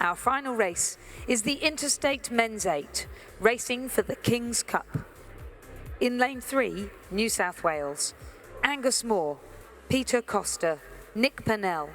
Our final race is the Interstate Men's 8, racing for the King's Cup. In lane 3, New South Wales, Angus Moore, Peter Costa, Nick Pennell,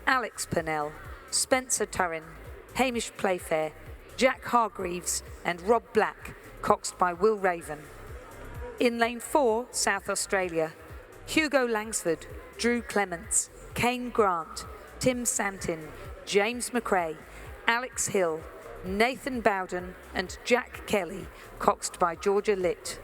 Alex Pennell, Spencer Turrin, Hamish Playfair, Jack Hargreaves and Rob Black, coxed by Will Raven. In lane 4, South Australia, Hugo Langsford, Drew Clements, Kane Grant, Tim Santin, James McRae, Alex Hill, Nathan Bowden and Jack Kelly, coxed by Georgia Litt.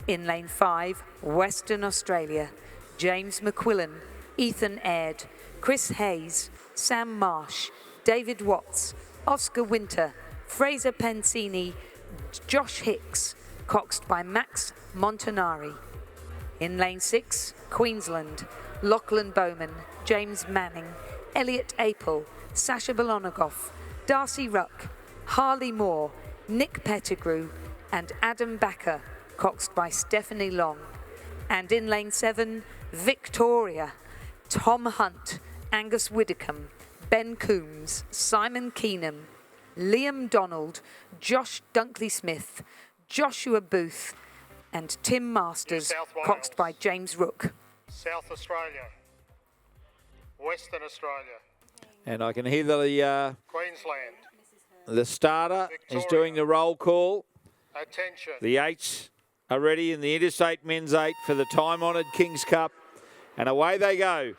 In lane 5, Western Australia, James McQuillan, Ethan Aird, Chris Hayes, Sam Marsh, David Watts, Oscar Winter, Fraser Pensini, Josh Hicks, coxed by Max Montanari. In lane 6, Queensland, Lachlan Bowman, James Manning, Elliot Apel, Sasha Bolonogoff, Darcy Ruck, Harley Moore, Nick Pettigrew and Adam Backer, coxed by Stephanie Long. And in lane 7, Victoria, Tom Hunt, Angus Widdicombe, Ben Coombs, Simon Keenan, Liam Donald, Josh Dunkley-Smith, Joshua Booth and Tim Masters, coxed by James Rook. South Australia, Western Australia. And I can hear the Queensland. starter Victoria. is doing the roll call. Attention. The 8s are ready in the Interstate Men's 8 for the time-honoured King's Cup. And away they go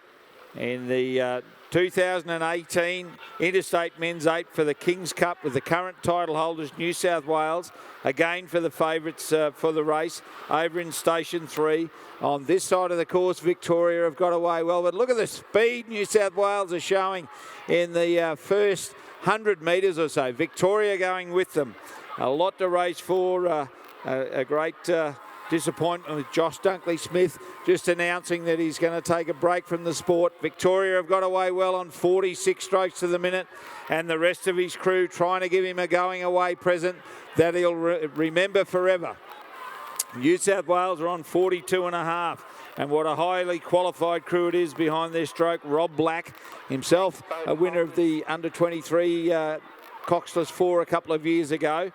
in the 2018 Interstate Men's 8 for the King's Cup with the current title holders, New South Wales. Again for the favourites for the race over in Station 3. On this side of the course, Victoria have got away well. But look at the speed New South Wales are showing in the first 100 metres or so. Victoria going with them. A lot to race for. A great disappointment with Josh Dunkley-Smith just announcing that he's going to take a break from the sport. Victoria have got away well on 46 strokes to the minute, and the rest of his crew trying to give him a going away present that he'll remember forever. New South Wales are on 42.5, and what a highly qualified crew it is behind their stroke. Rob Black, himself a winner of the under-23 Coxless 4 a couple of years ago.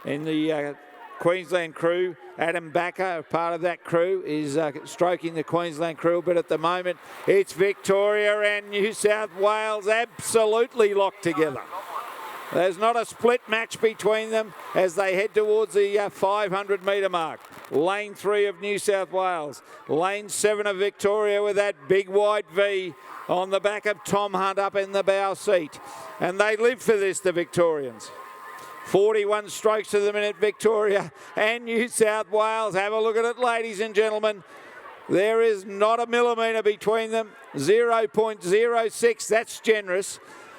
In the Queensland crew, Adam Backer, part of that crew, is stroking the Queensland crew, but at the moment it's Victoria and New South Wales absolutely locked together. There's not a split match between them as they head towards the 500 metre mark. Lane 3 of New South Wales, lane 7 of Victoria with that big white V on the back of Tom Hunt up in the bow seat. And they live for this, the Victorians. 41 strokes to the minute, Victoria and New South Wales. Have a look at it, ladies and gentlemen. There is not a millimetre between them. 0.06, that's generous.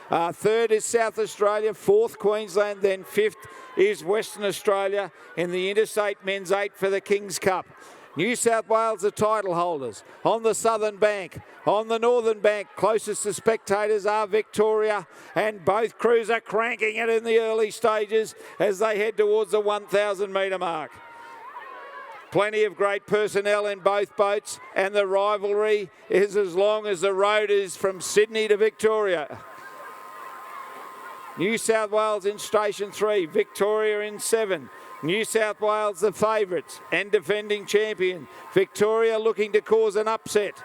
Third is South Australia, fourth Queensland, then fifth is Western Australia in the Interstate Men's 8 for the King's Cup. New South Wales are title holders on the southern bank. On the northern bank, closest to spectators are Victoria, and both crews are cranking it in the early stages as they head towards the 1,000 metre mark. Plenty of great personnel in both boats, and the rivalry is as long as the road is from Sydney to Victoria. New South Wales in Station 3, Victoria in 7. New South Wales the favourites and defending champion. Victoria looking to cause an upset.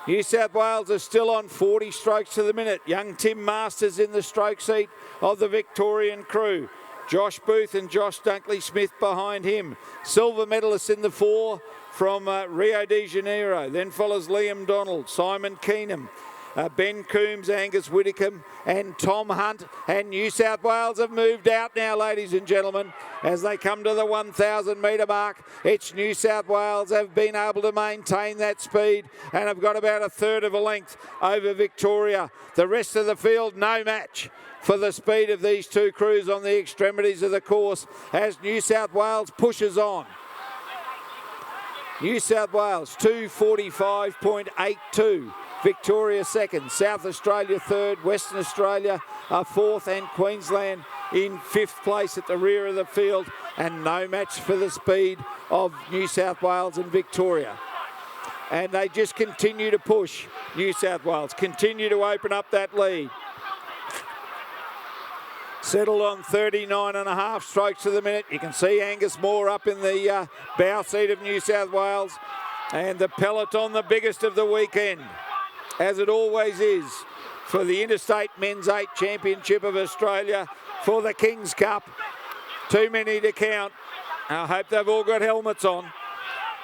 New South Wales are still on 40 strokes to the minute. Young Tim Masters in the stroke seat of the Victorian crew. Josh Booth and Josh Dunkley-Smith behind him. Silver medalists in the 4 from Rio de Janeiro. Then follows Liam Donald, Simon Keenan, Ben Coombs, Angus Widdicombe and Tom Hunt. And New South Wales have moved out now, ladies and gentlemen, as they come to the 1,000 metre mark. It's New South Wales have been able to maintain that speed and have got about a third of a length over Victoria. The rest of the field, no match for the speed of these two crews on the extremities of the course as New South Wales pushes on. New South Wales 2:45.82. Victoria second, South Australia third, Western Australia fourth, and Queensland in fifth place at the rear of the field, and no match for the speed of New South Wales and Victoria. And they just continue to push. New South Wales continue to open up that lead. settled on 39.5 strokes to the minute. You can see Angus Moore up in the bow seat of New South Wales. And the peloton, the biggest of the weekend, as it always is, for the Interstate Men's 8 Championship of Australia for the King's Cup. Too many to count. I hope they've all got helmets on.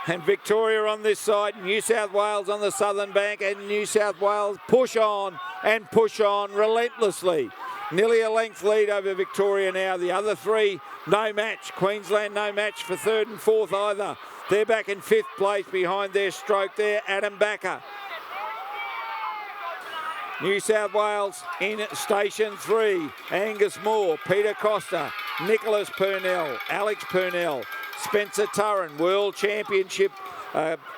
And Victoria on this side, New South Wales on the southern bank, and New South Wales push on and push on relentlessly. Nearly a length lead over Victoria now. The other three, no match. Queensland, no match for third and fourth either. They're back in fifth place behind their stroke there, Adam Backer. New South Wales in station 3, Angus Moore, Peter Costa, Nicholas Purnell, Alex Purnell, Spencer Turren, World Championship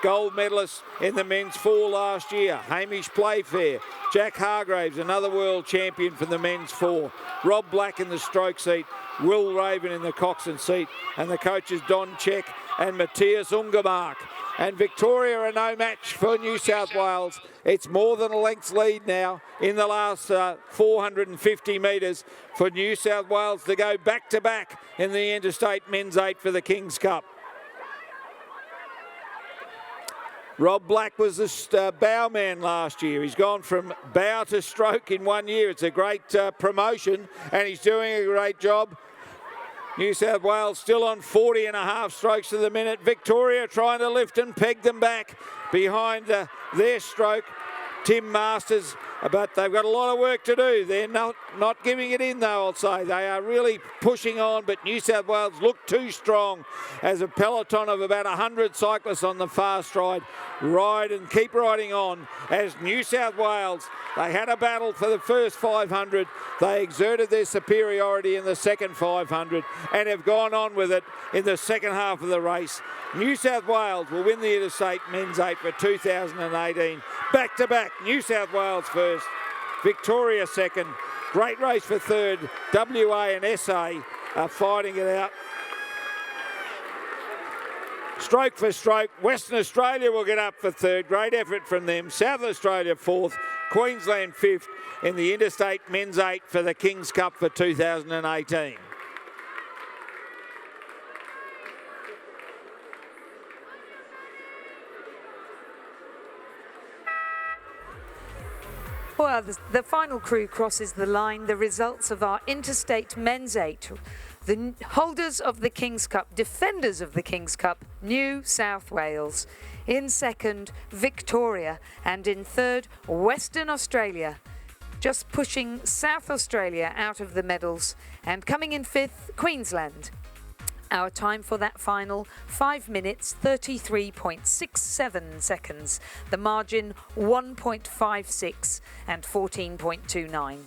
gold medalist in the men's 4 last year, Hamish Playfair, Jack Hargraves, another world champion for the men's 4, Rob Black in the stroke seat, Will Raven in the coxswain seat, and the coaches Don Check and Matthias Ungermark. And Victoria are no match for New South Wales. It's more than a length's lead now in the last 450 metres for New South Wales to go back-to-back in the Interstate Men's 8 for the King's Cup. Rob Black was the bow man last year. He's gone from bow to stroke in 1 year. It's a great promotion, and he's doing a great job. New South Wales still on 40.5 strokes to the minute. Victoria trying to lift and peg them back behind their stroke. Tim Masters, but they've got a lot of work to do. They're not giving it in, though, I'll say. They are really pushing on, but New South Wales look too strong as a peloton of about 100 cyclists on the far stride ride and keep riding on as New South Wales, they had a battle for the first 500. They exerted their superiority in the second 500 and have gone on with it in the second half of the race. New South Wales will win the Interstate Men's 8 for 2018. Back-to-back, New South Wales first, Victoria second. Great race for third. WA and SA are fighting it out. Stroke for stroke, Western Australia will get up for third. Great effort from them. South Australia fourth, Queensland fifth in the Interstate Men's 8 for the King's Cup for 2018. Well, the final crew crosses the line. The results of our Interstate Men's 8. The holders of the King's Cup, defenders of the King's Cup, New South Wales. In second, Victoria. And in third, Western Australia. Just pushing South Australia out of the medals. And coming in fifth, Queensland. Our time for that final, 5 minutes, 33.67 seconds. The margin, 1.56 and 14.29.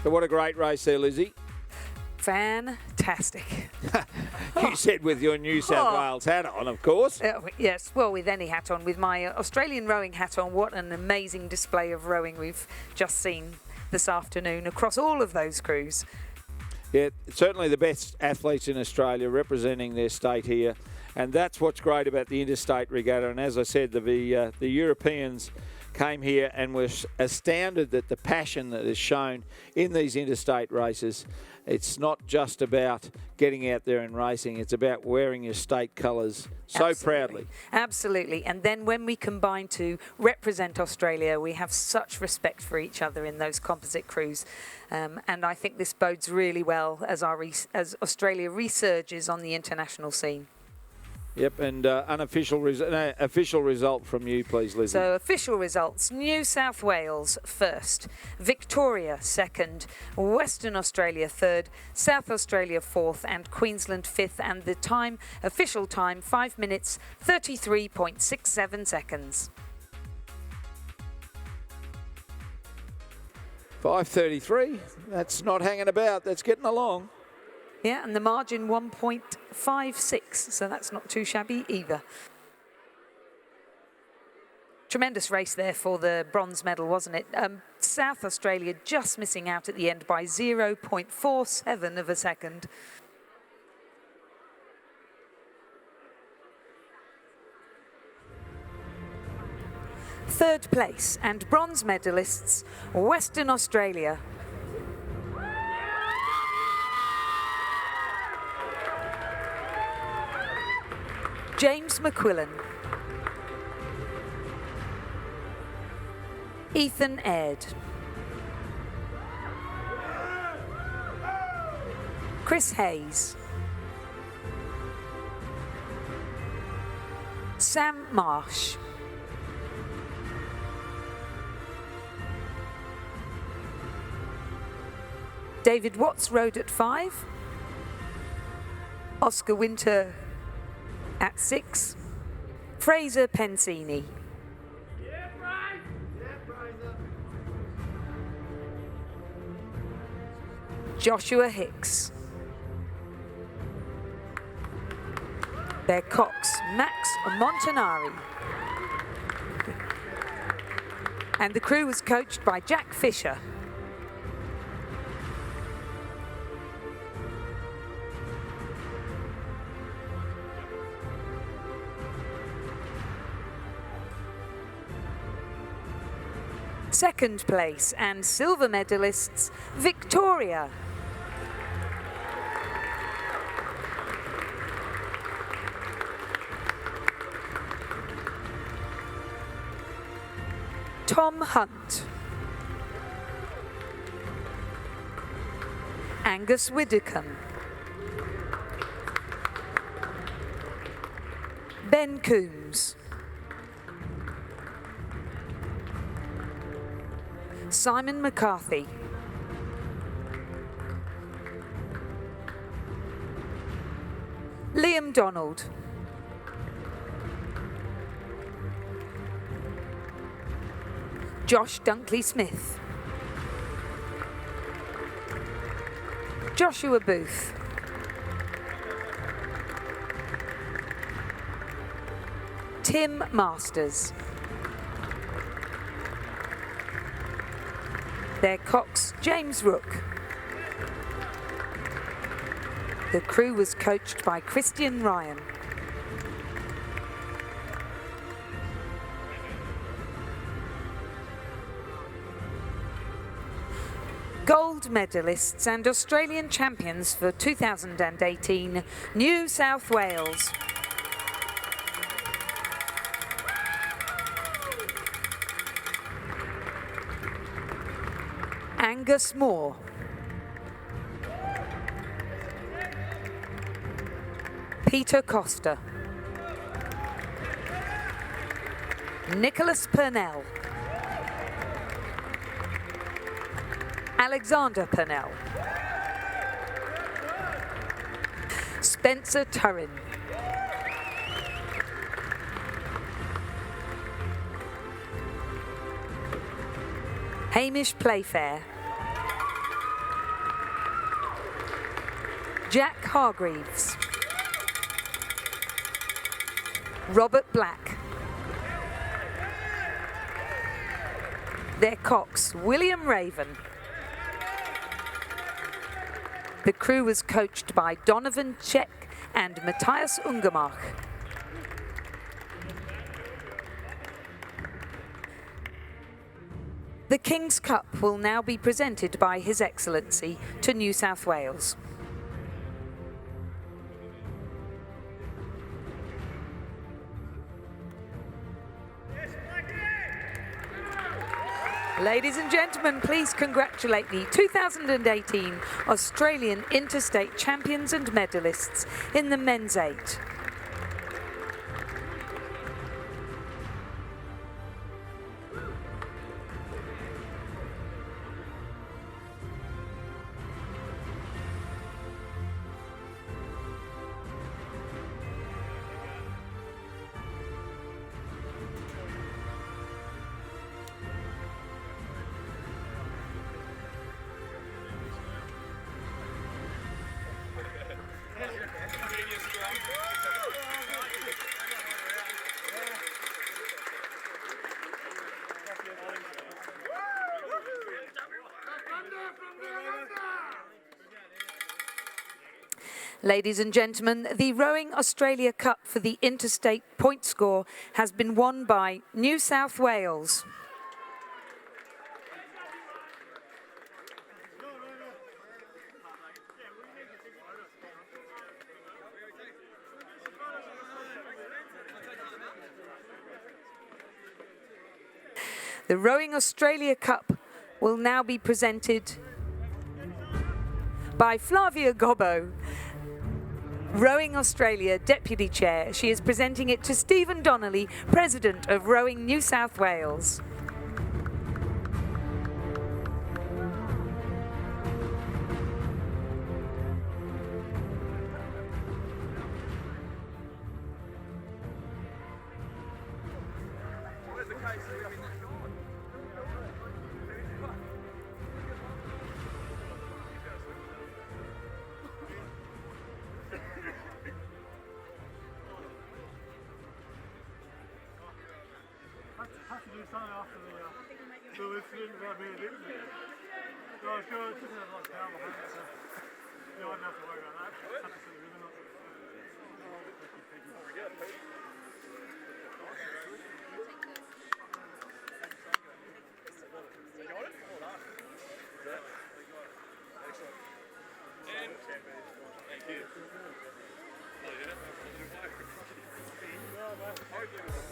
So what a great race there, Lizzie. Fantastic. You said with your New South Wales hat on, of course. Yes, well, with any hat on, with my Australian rowing hat on. What an amazing display of rowing we've just seen this afternoon across all of those crews. Yeah, certainly the best athletes in Australia representing their state here. And that's what's great about the Interstate Regatta. And as I said, the Europeans came here and were astounded at the passion that is shown in these interstate races. It's not just about getting out there and racing, it's about wearing your state colours so proudly. Absolutely. And then when we combine to represent Australia, we have such respect for each other in those composite crews. And I think this bodes really well as Australia resurges on the international scene. Yep, and official result from you, please, Lizzie. So official results, New South Wales first, Victoria second, Western Australia third, South Australia fourth and Queensland fifth. And the time, official time, 5 minutes, 33.67 seconds. 5:33, that's not hanging about, that's getting along. Yeah, and the margin 1.56, so that's not too shabby either. Tremendous race there for the bronze medal, wasn't it? South Australia just missing out at the end by 0.47 of a second. Third place and bronze medalists, Western Australia. James McQuillan. Ethan Aird. Chris Hayes. Sam Marsh. David Watts rode at 5. Oscar Winter at 6. Fraser Pensini. Joshua Hicks. Their cox, Max Montanari. And the crew was coached by Jack Fisher. Second place and silver medalists, Victoria. Tom Hunt. Angus Widdicombe. Ben Coombs. Simon McCarthy. Liam Donald. Josh Dunkley-Smith. Joshua Booth. Tim Masters. Their cox, James Rook. The crew was coached by Christian Ryan. Gold medalists and Australian champions for 2018, New South Wales. Angus Moore. Peter Costa. Nicholas Purnell. Alexander Purnell. Spencer Turrin. Hamish Playfair. Jack Hargreaves. Robert Black. Their cox, William Raven. The crew was coached by Donovan Check and Matthias Ungermark. The King's Cup will now be presented by His Excellency to New South Wales. Ladies and gentlemen, please congratulate the 2018 Australian Interstate Champions and Medalists in the Men's 8. Ladies and gentlemen, the Rowing Australia Cup for the interstate point score has been won by New South Wales. The Rowing Australia Cup will now be presented by Flavia Gobbo, Rowing Australia Deputy Chair. She is presenting it to Stephen Donnelly, President of Rowing New South Wales. Have to do something after the incident about me, didn't you? No, it's good. It's just a lot down behind it. So, you don't have to worry about that. Have to see the ribbon up. Thank you.